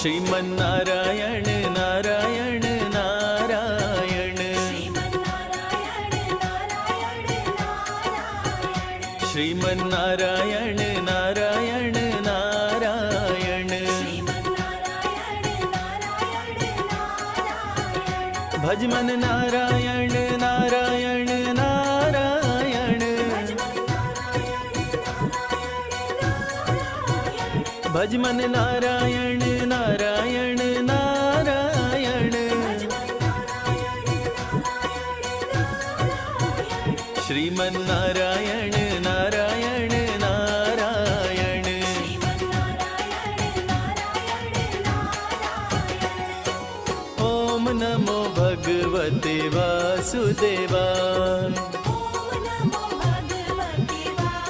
श्रीमन्नारायण नारायण नारायण श्रीमन्नारायण नारायण नारायण भजमन नारायण नारायण नारायण भजमन नारायण नारायण नारायण श्रीमन्नारायण नारायण नारायण ओम नमो भगवते वासुदेवाय